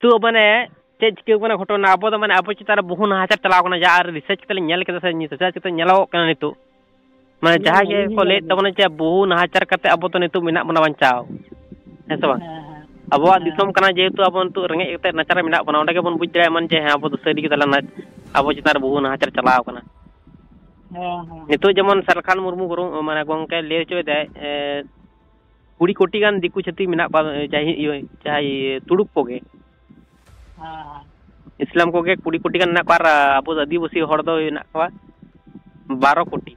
नितु माने चेक चिका घटना अब माने अब चितार बहु नाचार चलाव जहाँ रिसर्च के रिसर्च के नितु माने जहाँ को ले तबना चे बहु नाचार करते अब तो नितु मेना बना बचाव है सब अब दिसम कना जेहेतु अब नितु रेंगे कते नाचार मेना बना ओंडे के बन बुझ दाड़े मन जे हां अब सरी के तला अब चितार बहु नाचार चलाव कना नितु जेमन सरखान मुर्मू गुरु माने गोंके ले चोय दे 20 कोटी गान दिकु छती मेना चाहे तुड़ुक कोगे इस्लाम को 20 कोटी गान नाक अब आदिवासी हर दो हेना कवा 12 कोटी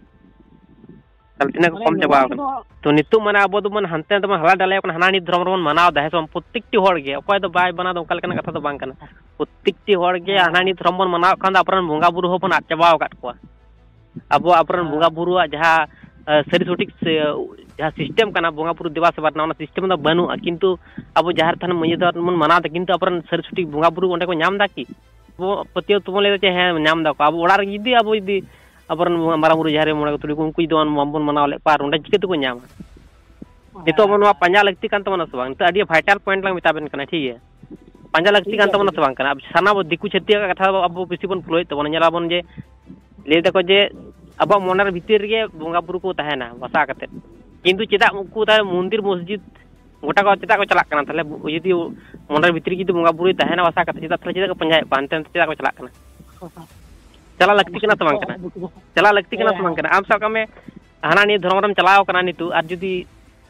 तलतिना को कम चाबा तो नितु माने अब दो मन हनते तो हला डाले हाना धर्म रन मनाव दा हेसम प्रत्येकटी हर गे अकय दो बाय बना दो कलकना कथा दो बांग कना प्रत्येकटी हर गे हाना धर्म बन मनाव खान अपरन बोंगा बुरु होपन आद चाबाव काट को अब अपरन बोंगा बुरु जहाँ सरी सठिक जहाँ सिस्टम कना बोंगा बुरु देवा सेवा ना सिस्टम दा बनु किंतु अब जहाँ थान मयदा मन मनाव किंतु अपरन सरी सठिक बोंगा बुरु ओंडे को नाम दा की वो पतियो तुम ले हे नाम दा को अब ओड़ा रे यदि अब यदि अपरन मारा बुरु जहाँ मोड़े तुड़ी उनको दो बन मनाव ले पार ओंडे चिके को नाम नितो अब पांजा लगती कान तमना से बांग तो अडी वाइटल पॉइंट लांग मिताबेन कना ठीक है पांजा लगती कान तमना से बांग कना अब साना दिकु छतिया कथा अब बेसी बन फॉलो तबन नेलाबन जे ले दको जे अब मनर भीतर गे बोंगा बुरु को तहना बसा कते किंतु चेदा उनको मंदिर मस्जिद गोटा को चेदा को चला कना तले यदि मनर भीतर की बोंगा बुरु तहना बसा कते चेदा को पंजाय पानते चेदा को चला कना चला लगती कना तमन कना चला लगती कना तमन कना आम साका में हाना नि धर्मरम चलाव कना नितु आर जदी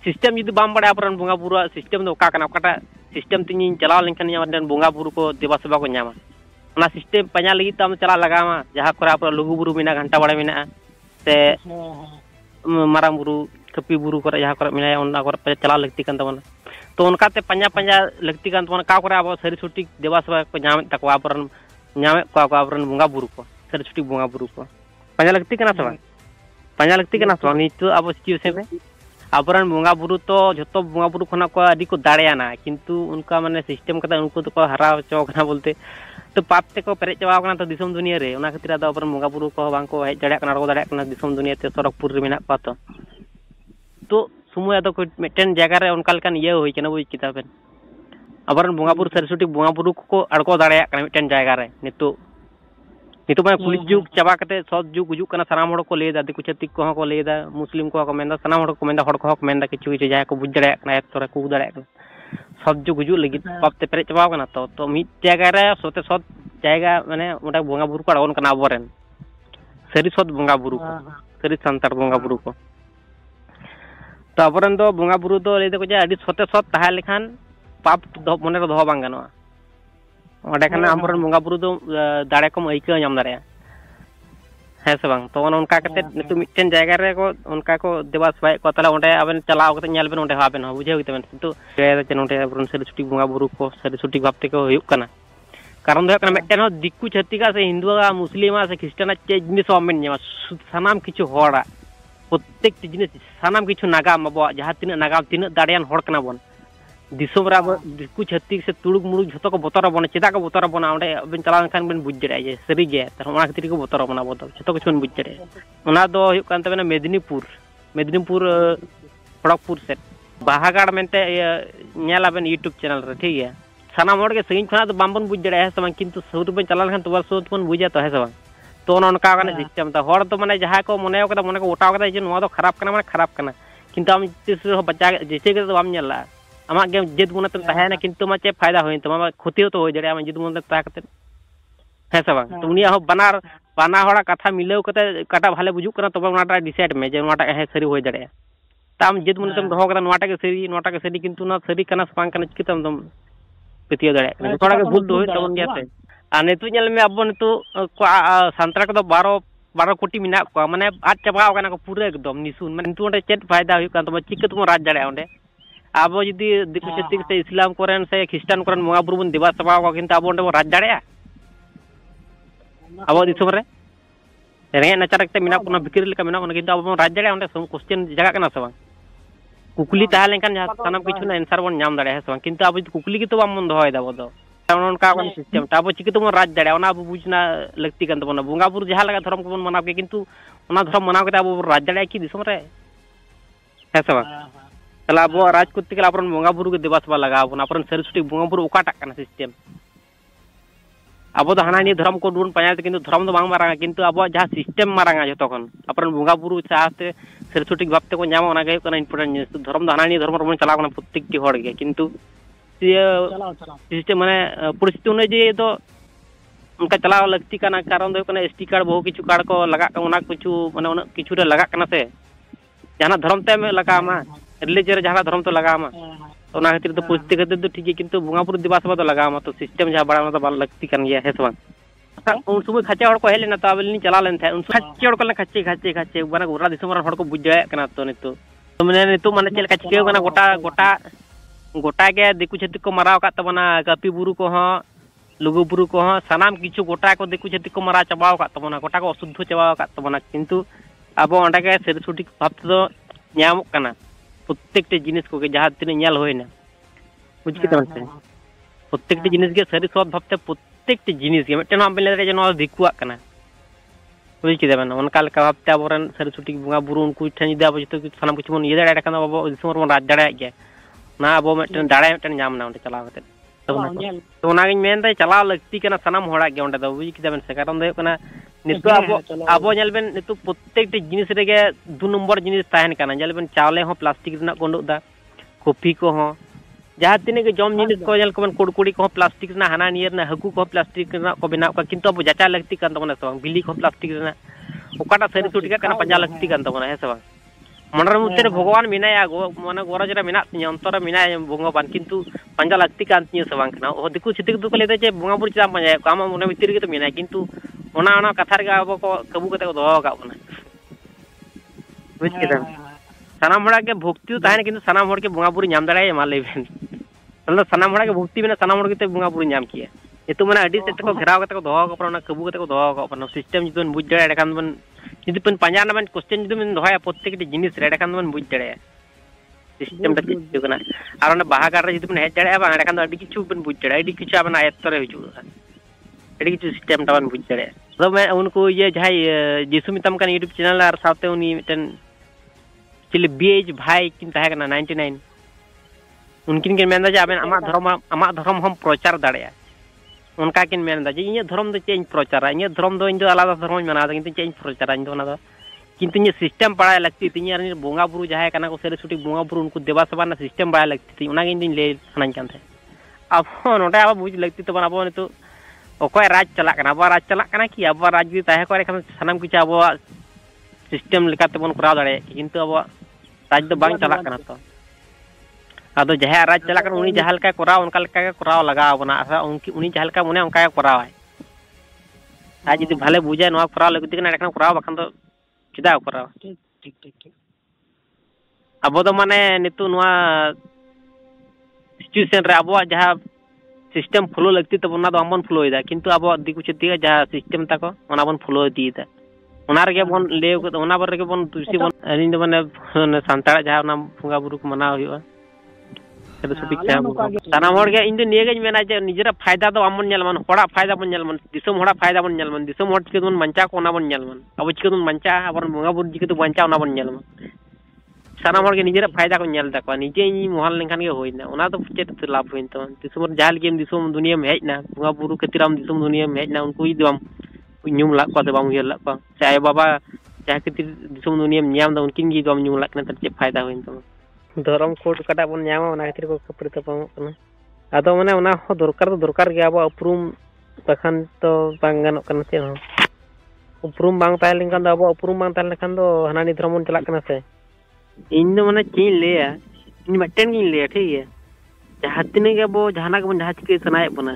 सिस्टम यदि बाम बड़ा अपरन बोंगा बुरु सिस्टम दो का कना ओकाटा सिस्टम तिनी चलाव लेनखन या बोंगा बुरु को देवा सेवा को नामा ना सिस्टम पांजा लगी तम चला लगावा जहाँ को आप लघु बुरु मेना घंटा बड़ा मेना से मारांग बुरु कपी बुरु को जहाँ को मेना ओना को चला लगती कान तमना तो उनका ते पांजा पांजा लगती कान तमना का को अब सरी छुट्टी देवा सेवा को नाम तकवा अपरन नाम को अपरन बोंगा बुरु को सरी छुट्टी बोंगा बुरु को पांजा लगती कना से पांजा लगती कना से नितु अब सिचुएशन में अपरन बोंगा बुरु तो जतो बोंगा बुरु खना को आदि को दाड़ेयाना किंतु उनका माने सिस्टम कता उनको तो को हरा चौकना बोलते तो पाप ते को पेरे चावा कना तो दिसम दुनिया रे ओना खातिर द अपरन बोंगा बुरु को बांग को हेज दाड़े कना रो दाड़े कना दिसम दुनिया ते सरकपुर रे मेना पा तो समय तो मिटन जगह रे उनका लकन ये होई कना बुझ किताबेन अपरन बोंगा बुरु सरस्वती बोंगा बुरु को अड़को दाड़े कना मिटन जगह रे नितु मैं पुलिस जुग चाबा कते सब जुग गुजुक कना सानाम हड़ को लेदा दिकु छतिक को लेदा मुस्लिम को मेंदा सानाम हड़ को मेंदा हड़ को मेंदा किछु किछु जाय को बुझ दाड़े कना एक तोरे को दाड़े कना सब जुग गुजुक लगी पाप ते पेरे चाबा कना तो मिट जगह रे सोते सत जायगा माने ओटा बोंगा बुरु को अड़गोन कना अबोरेन सरी सत बोंगा बुरु को सरी संतार बोंगा बुरु को तो अबोरेन दो बोंगा बुरु दो ले दको जे अडी सोते सत ताहे लेखान पाप मने रो दो बांग गानोआ ओडे खाना हमरन बोंगा बुरु दो दाड़े को आइका नाम दाड़े है से बांग तो उनका कते नितु मिटन जायगा रे को उनका को देवा सेवा को तले ओंडे आबेन चलाव कते नेल बेन ओंडे हाबेन बुझे होइतबेन किंतु जे नोंडे अबरन सरी छुट्टी बोंगा बुरु को सरी छुट्टी भापते को हुयुक कना कारण दो कना मिटन दिक्कु छतिका से हिंदुआ मुस्लिमा से क्रिश्चियना चे जिनिस अमेन नेमा सानाम किछु होड़ा प्रत्येक जिनिस सानाम किछु नागाम अब जहाँ तिना नागाम तिना दाड़ियान होड़ कना बन दिसोम रा दिक्कु छतिक से तुड़ुक मुड़ुक झतो को बोतर बन चेदा को बोतर बन ओंडे बेन चलाव खान बेन बुझ जड़े जे सरी गे त ओना खातिर को बोतर बन अब झतो किछु बुझ जड़े ओना दो हुयुक कान तबेना मेदिनीपुर खड़गपुर से बाहागाड़ मेनते नेला बेन यूट्यूब चैनल रे ठीक है साना मोड़ के सगिन खना तो बामबन बुझ जड़े है समान किंतु सुर बन चला लखन तो सुर बन बुझा तो है समान तो ओनका काने सिस्टम ता हड़ तो माने जहां को मने को मने को उठाव कदा जे नोआ दो खराब कना माने खराब कना किंतु हम तिस बच्चा जैसे के तो बाम नेला आमा गे जेद गुना तम तहना किंतु मा चे फायदा होइन तमा क्षति तो हो जड़े आमा जेद गुना ता कते है सब तो उनिया हो बाना हड़ा कथा मिलाव कते काटा भाले बुझुक कना तब ओनाटा डिसाइड में जे ओनाटा है सरी हो जड़े ताम जेद गुना तम दोहो कदा नोटा के सरी किंतु ना सरी कना स्पांग कना चिकितम तम पेतियो दड़े थोड़ा के भूल दो तबन गयाते आ नितु नेल में अब नितु संतरा को 12 कोटी मिना को माने आज चाबाव कना को पूरा एकदम निसुन माने नितु ओंडे चेत फायदा हुई कान तम चिक तुम राज जड़े ओंडे अब यदि दिकु छतिक से इस्लाम कोरेन से ख्रिस्टान कोरेन बोंगा बुरु बन देवा सेवा को किंतु अब ओंडे राज जड़े अब दिसम रे रेंगे नचार के मिना को बिक्री लेका मिना को किंतु अब राज जड़े ओंडे सम क्वेश्चन जगह कना से कुकली ताहे लेनखान जहां सानाम किछु ना आंसर बन नाम दाड़े है से किंतु अब कुकली की तो बाम बन दोय दा बदो उनका सिस्टम अब चिके तुम राज दाड़े अब बुझना लगती कान तबना बोंगा बुरु जहां लगा धर्म को बन मनाव के किंतु ओना धर्म मनाव के अब राज दाड़े की दिसम रे है से तला अब राज करते के अपन बोंगा बुरु के देवा सेवा लगा अपन सरी छुट्टी बोंगा बुरु ओकाटा system abo do hana ni धर्म को डून पाया किंतु धर्म दो बांग मारांगा किंतु abo जहां सिस्टम मारांगा जो तखन अपन बुंगा बुरु चाहते सरस्वती भाबते को ᱧᱟᱢᱟ ᱚᱱᱟ ᱜᱮ ᱠᱟᱱᱟ ᱤम्ᱯᱚᱨᱴᱮंट ᱡᱤᱱᱤᱥ ᱫᱷᱚᱨᱚᱢ ᱫᱚ ᱦᱟᱱᱟ ᱱᱤᱭᱟᱹ ᱫᱷᱚᱨᱢ ᱨᱮᱵᱚᱱ ᱪᱟᱞᱟᱣ ᱠᱟᱱᱟ ᱯᱨᱚᱛᱮᱠᱴᱤ ᱦᱚᱲ ᱜᱮ ᱠᱤᱱᱛु सिस्टम माने परिस्थिति अनुযায়ী तो उनका चलाव लगती काना कारण दो कना एसटी कार्ड बहु किछु कार्ड को लगा ओना किछु माने ओना किछु रे लगा कना से जहां धर्म ते में लगा मा रिलीजन रे जहां धर्म तो लगा मा ओना खातिर तो पुस्तिक खातिर तो ठीक है किंतु बुंगापुर दिवस बा तो लगा मा तो सिस्टम जहां बड़ा तो लगती कान गया है सब उन सुबह खच्चे हड़ को हेले ना तो अबलिनी चला लेन थे उन खच्चे हड़ को खच्चे माने गोरा दिसम हड़ को बुझ जाय कना तो नितो तो माने चल का चिके कना गोटा के दिकु छतिक को माराव का तबना कपी बुरु को ह लुगु बुरु को ह सनाम किछु गोटा को दिकु छतिक को मारा चबाव का तबना गोटा को अशुद्ध चबाव का तबना किंतु अब ओंडा के सरस्वती भाव तो ᱧᱟᱢᱚᱜ ᱠᱟᱱᱟ प्रत्येकटे जिनिस को जहां तीन ᱧᱮᱞ होइना बुझ के तमन से प्रत्येकटे जिनिस के सरी सब भावते प्रत्येकटे जिनिस के मिटन हम बेले जे नो दिकुआ कना बुझ के देबन उनका लेका भावते अबरन सरस्वती बुंगा बुरु उनको ठन दिदा बजतो सनाम कुछ मन ये दाड़ा कना बाबा दिसमर मन राज दाड़ा गया ना अब मिटन दाड़ा मिटन ᱧᱟᱢ ना उनते चलाव कते तो ओना गिन मेन दे चलाव लगती कना सनाम होड़ा गे उनते दो बुझ के देबन से कारण दो कना नितो अब जेलबेन नितो प्रत्येकटे जिनिस रेगे 2 नंबर जिनिस ताहन काना जेलबेन चावले हो प्लास्टिक रना कोंडो दा कॉफी को हो जहां तिने के जम जिनिस को जेल कोबन कुड़कुड़ी को प्लास्टिक रना हाना नियर ना हकु को प्लास्टिक रना को बनाव का किंतु अब जाचा लगती कान तबना सबांग बिली को प्लास्टिक रना ओकाटा सरी सुटिका काना पंजा लगती कान तबना है सबांग मनर मुते भगवान मिनाया गो माने गोरजरा मिना तिया अंतर मिनाया भगवान किंतु पंजा लगती कान तिया सबांग ना ओ दिकु छितिक दुको लेते जे बुंगाबुर चिता पंजा कामा मने मितिर के तो मिना किंतु ओना ओना कथा रे अब को कबू कते को दोहो का बना बुझ के दाम सनाम हड़ा के भक्ति ताहन किंतु सनाम हड़ के बुंगाबुर ᱧᱟᱢ दाड़ाय मा लेबेन मतलब सनाम हड़ा के भक्ति बिना सनाम हड़ के बुंगाबुर ᱧᱟᱢ किया एतु माने अडी सेट को घेराव कते को दोहो का पना कबू कते को दोहो का पना सिस्टम जुदन बुझ दाड़ाय कान बन यदि पन पंजा ना बन क्वेश्चन जुदन दोहाय प्रत्येक जिनिस रे कान बन बुझ दाड़ाय सिस्टम ता किछु कना आर ओना बाहागार रे जुदन हेज दाड़ाय बा कान अडी किछु बन बुझ दाड़ाय अडी किछु आपन आयत्त रे हिजु अडी किछु सिस्टम ता बन बुझ दाड़ाय तो मैं उनको ये जहां जिसु मितम का यूट्यूब चैनल और साथे उनी मिटन चिल बीएच भाई किन ताहे कना 99 उनकिन के मेनदा जे आबेन अमा धर्म हम प्रचार दाड़या उनका किन मेनदा जे इने धर्म दो चेंज प्रचार इने धर्म दो इन दो आलादा धर्म मना किंतु चेंज प्रचार इन दो ना दो किंतु इने सिस्टम पढ़ाय लगती तिनी आर बोंगा बुरु जहां कना को सरस्वती बोंगा बुरु उनको देवा सभा ना सिस्टम पढ़ाय लगती उना गिन दिन ले सनान कान थे अब नोडे अब बुझ लगती तो अब नितो ओकोय राज चला कना अब राज चला कना कि अब राज भी ताहे करे खान सनाम किछ अब सिस्टम लेकाते बन कराव दाड़े किंतु अब राज दो बांग चला कना तो आदो जहां राज चला कना उनी जहां लका कराव उनका लका के कराव लगाव बना आसा उनकी उनी जहां लका मने उनका कराव है आज जदि भाले बुझाय नवा कराव लगती कना एखन कराव बखन तो चिदा कराव ठीक अब तो माने नितु नवा सिचुएशन रे अब जहां सिस्टम फॉलो लगती तो बना दो हमन फॉलो इदा किंतु अब दिकु छतिया जहां सिस्टम ताको ओना बन फॉलो दीदा ओना रे बन ले ओना बर रे बन तुसी बन अरिन माने संताड़ जहां ओना फुंगा बुरु को मनाव हुआ तो सुटिक साना मोड़ के इन निये गज मेना जे निजरा फायदा तो हमन नेल मन होड़ा फायदा बन नेल मन दिसम होड़ा फायदा बन नेल मन दिसम होड़ के मन मंचा को ओना बन नेल मन अब चिके मन मंचा अब फुंगा बुरु जिके तो मंचा ओना बन नेल मन साना मोड़ के निजरा फायदा को नेल तको निजे इ मोहल लेखन के होइना ओना तो चेत लाभ होइन तो दिसम जाल गेम दिसम दुनिया में हेजना फुंगा बुरु कतिराम दिसम दुनिया में हेजना उनको इ दम ᱧᱩᱢ ᱞᱟᱜ ᱠᱚ ᱫᱚ ᱵᱟᱝ ᱩᱭᱦᱟᱹᱨ ᱞᱟᱜ ᱠᱚ ᱥᱮ ᱟᱭ ᱵᱟᱵᱟ ᱡᱟᱦᱟᱸ ᱠᱷᱟᱹᱛᱤᱨ ᱫᱤᱥᱚᱢ ᱫᱩᱱᱤᱭᱟᱹᱢ ᱧᱟᱢ ᱫᱟ ᱩᱱᱠᱤᱱ ᱜᱮ ᱫᱚᱢ ᱧᱩᱢ ᱞᱟᱜ ᱠᱟᱱᱟ ᱪᱮᱫ ᱯᱷᱟᱭᱫᱟ ᱦᱩᱭᱮᱱ ᱛᱟᱢᱟ ᱫᱷᱚᱨᱚᱢ ᱠᱳᱰ ᱠᱟᱴᱟ ᱵᱚᱱ ᱧᱟᱢᱟ ᱚᱱᱟ ᱠᱷᱟᱹᱛᱤᱨ ᱠᱚ ᱠᱷᱟᱹᱯᱟᱹᱨᱤ ᱛᱟᱯᱟᱢᱚᱜ ᱠᱟᱱᱟ ᱟᱫᱚ ᱢᱟᱱᱮ ᱚᱱᱟ ᱦᱚᱸ ᱫᱚᱨᱠᱟर ᱜᱮ ᱟᱵᱚ ᱩᱯᱨᱩᱢ ᱵᱟᱠᱷᱟᱱ ᱛᱚ ᱵᱟᱝ ᱜᱟᱱᱚᱜ ᱠᱟᱱᱟ ᱪᱮᱫ ᱦᱚᱸ ᱩᱯᱨᱩᱢ ᱵᱟᱝ ᱛᱟᱦᱮᱸ ᱞᱮᱱᱠᱷᱟᱱ ᱫᱚ ᱟᱵᱚ ᱩᱯᱨᱩᱢ ᱵᱟᱝ ᱛᱟᱦᱮᱸ ᱞᱮᱱᱠᱷᱟन ᱫᱚ ᱦᱟᱱᱟᱱᱤ ᱫᱷᱚᱨᱚᱢ ᱵᱚᱱ ᱪᱟᱞᱟᱜ ᱠᱟᱱᱟ ᱥᱮ ᱤᱧ ᱫᱚ ᱢᱟᱱᱮ ᱪᱮᱫ ᱤᱧ ᱞᱟᱹᱭᱟ ᱤᱧ ᱢᱤᱫᱴᱮᱱ ᱜᱤᱧ ᱞᱟᱹᱭᱟ ᱴᱷᱤक ᱜᱮᱭᱟ ᱡᱟᱦᱟᱸ ᱛᱤᱱᱟᱹᱜ ᱜᱮ ᱟᱵᱚ ᱡᱟᱦᱟᱱᱟᱜ ᱜᱮᱵᱚᱱ ᱡᱟᱦᱟᱸ ᱪᱤᱠᱟᱹ ᱥᱟᱱᱟᱭᱮᱫ ᱵᱚᱱᱟ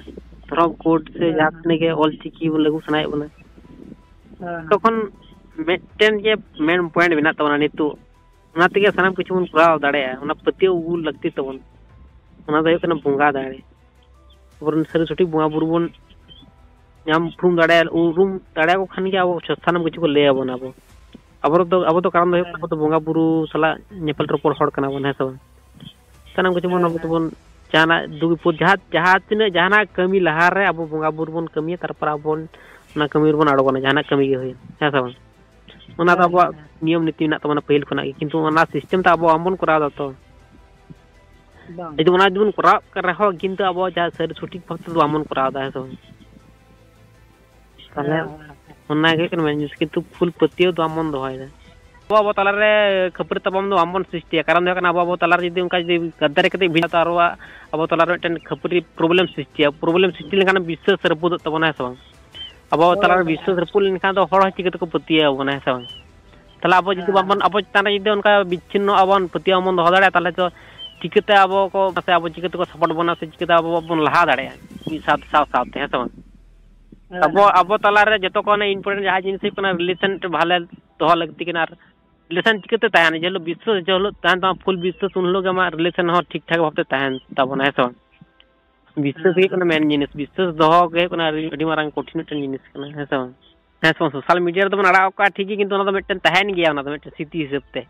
ᱫᱷᱚᱨᱚᱢ ᱠᱳᱰ ᱥᱮ ᱡᱟᱦᱟᱸ ᱛᱤᱱᱟᱹᱜ ᱜᱮ ᱚᱞᱪᱤᱠᱤ ᱵᱚᱱ ᱞᱟᱹᱜᱩ ᱥᱟᱱᱟᱭᱮᱫ ᱵᱚᱱᱟ तखन मेटन जे मेन पॉइंट बिना तबना नितु ओना तेगे सनाम किछु बन कराव दाड़ेया ओना पतियो उ लगती तबन ओना दो कना बुंगा दाड़े और सरस्वती बुंगा बुरु बन नाम फ्रूम दाड़े उरुम दाड़े को खान के अब सनाम किछु को ले आबन अब तो कारण दो तो बुंगा बुरु सला नेपल रोपड़ हड़ कना बन है सब सनाम किछु बन अब तो बन जाना दुगी पु जहां तिना जहाना कमी लहार रे अब बुंगा बुरु बन कमी तारपर अब ना कमी बन आड़ोना जहां कमी के हुई है सब ओना तो अब नियम नीति ना तमना पहिल खना किंतु ओना सिस्टम तो अब हमन कराव दा तो यदि ओना जबन कराव कर रहो किंतु अब जहां सरस्वती भक्त तो हमन कराव दा है सब ताले ओना के कन मेन जिनिस किंतु फुल पतियो तो आमन दोहाय अब तलारे खपरी तबम दो आमन सृष्टि कारण अब तलारे जदि उनका जदि गद्दारी कते भिड़ा तारो अब तलारे मिटन खपरी प्रॉब्लम सृष्टि लेखान विश्वास रपुद तबना है अब तलारे विश्वास रपुद लेखान दो हड़ चिकते को पतिया बना है ताले अब जदि बाबन अब ताना जदि उनका विच्छिन्न अबन पतिया मन दो दाड़े ताले तो चिकते अब को से अब चिकते को सपोर्ट बना से चिकते अब बन लहा दाड़े मी साथ साथ है अब तलारे जतो को इम्पोर्टेंट जहाँ जिनिस रिलेशन भाले दो लगती रिलेशन चिकते तहन जे विश्वास जो तहन फुल विश्वास उन लोग रिलेशन हो ठीक ठाक भावते तहन तबन है विश्वास मेन जिनिस विश्वास दो के मारंग कठिन जिनिस है सोशल मीडिया तो अड़ा का ठीक है किंतु मिटन तहन गया स्थिति हिसाब से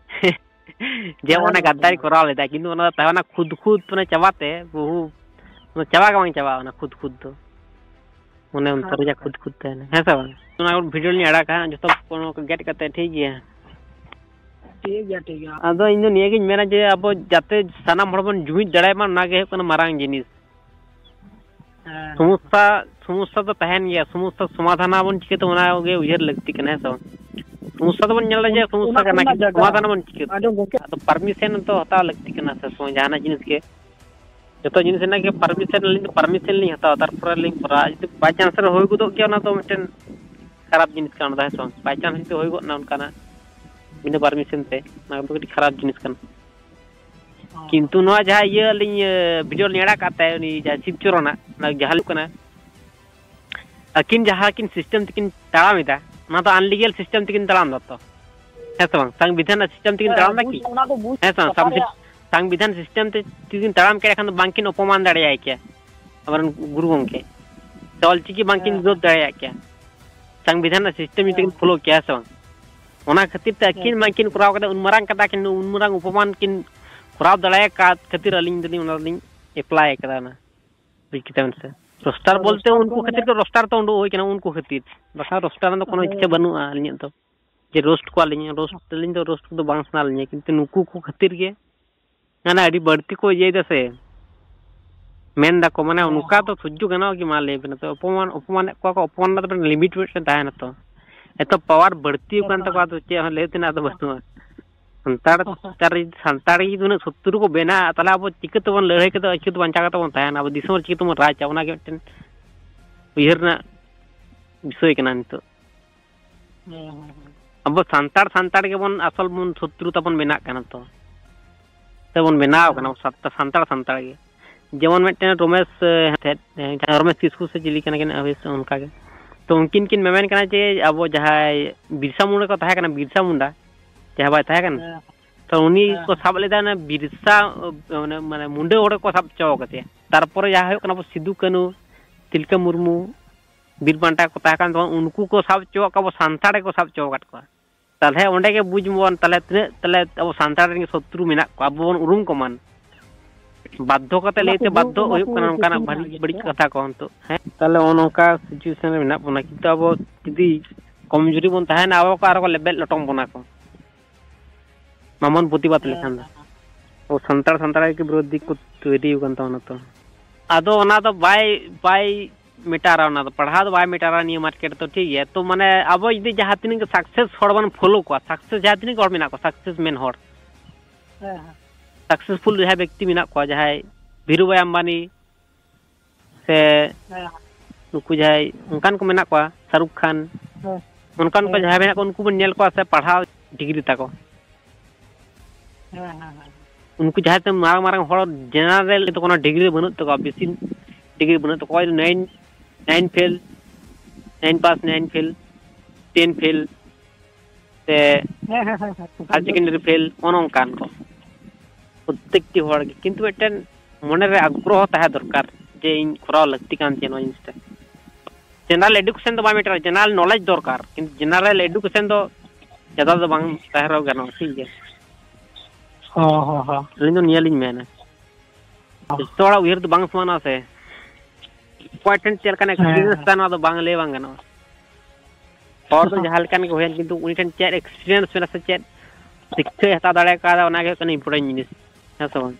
जे गद्दारी कराव लेदा किंतु खुद खुद चाबाते बहु चाबा के चाबा खुद खुद तो उन्हें उनतर खुद खुद तहन है वीडियो नि अड़ा का जो तो गेट करते ठीक है अदो इन निया गिन मेना जे अब जाते सानाम हड़ बन जुमिद दड़ाय मा ना गे कन मारांग जिनिस समस्या तो तहन गया समस्या समाधान बन चिके तो ओना गे उयर लगती कन है समस्या तो बन नेला जे समस्या कना समाधान बन चिके तो परमिशन तो हता लगती कना से जाना जिनिस के जो जिनिस ना के परमिशन लिंग हता तारपर लिंग करा बाय चांस रे होय गुदो के ना तो मिटन खराब जिनिस कान दा है बाय चांस तो होय गो ना उनका बिना परमिशन ते ना तो कटी खराब जिनिस कान किंतु नो जहा ये लिंग वीडियो नेड़ा काते उनी जा शिवचोरना ना जहालु कना अकिन जहा किन सिस्टम तकिन ताळाम इदा ना तो अनलीगल सिस्टम तकिन ताळाम दतो है तो संविधान सिस्टम तकिन ताळाम दा की है तो संविधान सिस्टम ते तीन ताळाम के खान बांकिन अपमान दाड़िया क्या अमरन गुरु गंके चल चिकी बांकिन विरोध दाड़िया क्या संविधान सिस्टम तकिन फॉलो किया सो ओना खातिर ते किन बांकिन कराव कदा उनमरांग कदा किन उनमरांग उपमान किन कराव दाड़िया का खातिर अलिंग दनी ओना लिंग अप्लाई कदा ना बिकितन से रोस्टर बोलते उनको खातिर तो रोस्टर तो उंडो होय केना उनको खातिर बसा रोस्टर तो कोनो इच्छा बनुआ अलिंग तो जे रोस्ट को अलिंग रोस्ट लिंग तो रोस्ट तो बांग सना लिंग किंतु नुकु को खातिर के ना अड़ी बढ़ती को ये दसे मेन दा को माने उनका तो सुजु गना कि मान ले तो अपमान तो लिमिट में तहन तो एतो पावर बढ़ती कान तो तो चे लेतना तो बसुआ संताड़ी दुन शत्रु को बेना तला अब चिकत बन लड़ाई के तो अचित बंचा तो तहन अब दिसम चिकत बन राज चावना के मिटन उयरना विषय कना नितो अब संताड़ के बन असल बन शत्रु तबन बेना कना तो तबन बनाव कना संताड़ के जेमन मिटन रमेश किस्कू से चिली कना के अवेस उनका के तो उनकिन किन मेमेन कना जे अब जहाय बिरसा मुंडा को तहा कना बिरसा मुंडा जहां बाय तहा कना तो उनी को साब लेदा ना बिरसा माने मुंडे ओडे को साब चौ कते तारपर जहां हो कना सिद्धू कानू तिलका मुर्मू बीरबांटा को तहा कन तो उनको को साब चौ का संताड़ को साब चौ कट को ताले ओंडे के बुझमोन ताले अब संताड़ रे शत्रु मेना को अब बन उरुम को मान बाध्य कते लेते बाध्य होय कना उनका भारी बड़ी कथा को तो है ताले ओनका सिचुएशन रे मेना बना किंतु अब यदि कमजोरी बन तहन अब को आरो को लेवल लटम बना को मामन प्रतिबाद लेखान वो संताड़ के विरोधी को तैयारी होगन तो आदो ओना तो बाय मिटारा ओना तो पढ़ा तो बाय मिटारा नियो मार्केट तो ठीक है तो माने अब यदि जहां तिन के सक्सेस हड़बन फॉलो को सक्सेस जहां तिन को मेना को सक्सेस मेन हड़ सक्सेसफुल जहां व्यक्ति मेना को जहां धीरूभाई अंबानी से नुकु जहां उनकान को मेना को शाहरुख खान उनकान को जहां मेना को उनको बन नेल को से पढ़ा डिग्री ताको उनको जहां ते मारंग मारंग हड़ जनरल तो कोनो डिग्री बनु तो बेसी डिग्री बनु तो कोई 9 फेल 9 पास 9 फेल 10 फेल से हाई सेकेंडरी फेल ओन कान को प्रत्येकटी हड़ किंतु मिटन मने रे आग्रह ताहे दरकार जे इन कराव लगती कान चेनो इंस्टा जनरल एजुकेशन तो बा मिटर जनरल नॉलेज दरकार किंतु जनरल एजुकेशन तो ज्यादा तो बांग ताहेरो गानो ठीक है लिंदो नियालिंग मेना तोड़ा उयर तो बांग समाना से इम्पोर्टेंट चल कने एक्सपीरियंस ताना तो बांग ले बांग गानो और तो जहाल कने को हेन किंतु उनी ठन चेक एक्सपीरियंस मेना से चेक शिक्षा हता दाड़े का ओना के कने इम्पोर्टेंट जिनिस है सब